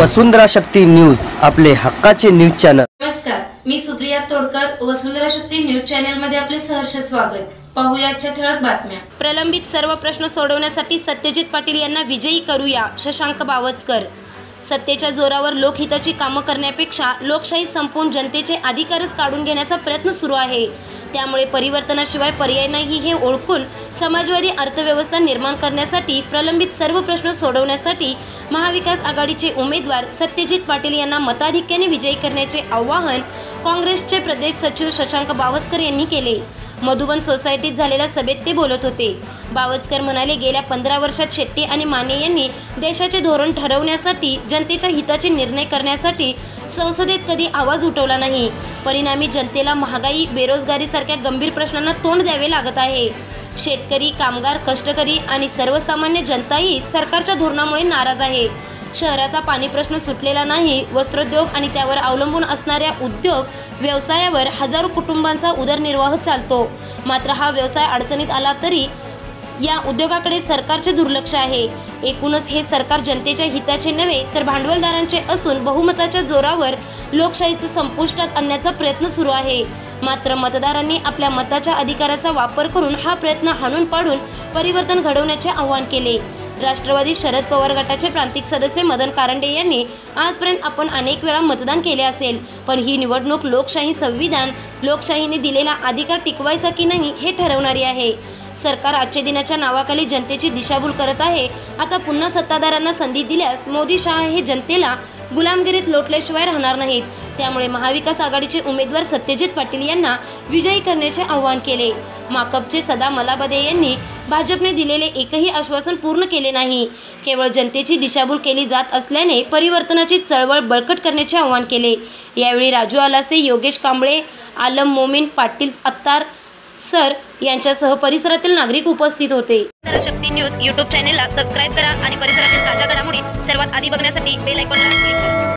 वसुंधरा शक्ती news, आपले हक्काचे news channel. नमस्कार, मी सुप्रिया तोडकर, वसुंधरा शक्ती न्यूज चॅनल मध्ये आपले सहर्ष स्वागत। पाहूया आजच्या ठळक बातम्या। प्रलंबित सर्व प्रश्न सोडवण्यासाठी सत्यजित पाटील यांना विजयी करूया, शशांक बावस्कर। सत्तेच्या जोरावर लोकहिताची कामं करण्यापेक्षा लोकशाही संपवून जनतेचे अधिकारच काढून घेण्याचा प्रयत्न सुरू आहे। त्यामुळे परिवर्तनाशिवाय पर्याय नाही हे ओळखून समाजवादी अर्थव्यवस्था निर्माण करण्यासाठी प्रलंबित सर्व प्रश्न सोडवण्यासाठी महाविकास आघाडीचे उमेदवार सत्यजित पाटील यांना मताधिक्याने विजयी करण्याचे आवाहन काँग्रेसचे प्रदेश सचिव शशांक बावस्कर यांनी केले। मधुबन सोसायटीत झालेल्या सभेत ते बोलत होते। बावस्कर म्हणाले, गेल्या 15 वर्षात शेट्टी आणि माने यांनी देशाचे धोरण ठरवण्यासाठी, जनतेच्या हिताचे निर्णय करण्यासाठी संसदेत कधी आवाज उठवला नाही। परिणामी जनतेला महागाई, बेरोजगारी सारख्या गंभीर प्रश्नांना तोंड द्यावे लागत आहे। शेतकरी, कामगार, कष्टकरी आणि सर्वसामान्य जनताही सरकारच्या धोरणामुळे नाराज आहे। शहराचा पाणी प्रश्न सुटलेला नाही। वस्त्रोद्योग आणि त्यावर अवलंबून असणाऱ्या उद्योग व्यवसायावर हजारो कुटुंबांचा उदरनिर्वाह चालतो। मात्र हा व्यवसाय अडचणीत आला तरी या उद्योगाकडे सरकारचे दुर्लक्ष आहे। एकूणच हे सरकार जनतेच्या हिताचे नव्हे तर भांडवलदारांचे असून बहुमताच्या जोरावर लोकशाहीचं संपुष्टात आणण्याचा प्रयत्न सुरू आहे। मात्र मतदारांनी आपल्या मताच्या अधिकाराचा वापर करून हा प्रयत्न हाणून पाडून परिवर्तन घडवण्याचे आवाहन केले। राष्ट्रवादी शरद पवार गटाचे प्रांतिक सदस्य मदन कारंडे यांनी, आजपर्यंत आपण अनेक वेळा मतदान केले असेल, पण ही निवडणूक लोकशाही, संविधान, लोकशाहीने दिलेला अधिकार टिकवायचा की नाही हे ठरवणारी आहे। सरकार आजच्या दिनाच्या नावाखाली जनतेची दिशाभूल करत आहे। आता पुन्हा सत्ताधाऱ्यांना संधी दिल्यास मोदी शहा हे जनतेला गुलामगिरीत लोटल्याशिवाय राहणार नाहीत। त्यामुळे महाविकास आघाडीचे उमेदवार सत्यजित पाटील यांना विजयी करण्याचे आवाहन केले। माकपचे सदा मलाबदे यांनी भाजपने दिलेले एकही आश्वासन पूर्ण केले नाही। केवळ जनतेची दिशाभूल केली जात असल्याने परिवर्तनाची चळवळ बळकट करण्याचे आवाहन केले। यावेळी राजू आलासे, योगेश कांबळे, आलम मोमीन, पाटील अत्तार सर यांच्यासह परिसरातील नागरिक उपस्थित होते। शक्ती न्यूज यूट्यूब चॅनेलला सबस्क्राइब करा आणि परिसरातील ताज्या घडामोडी सर्वात आधी बघण्यासाठी बेल आयकॉनला क्लिक करा।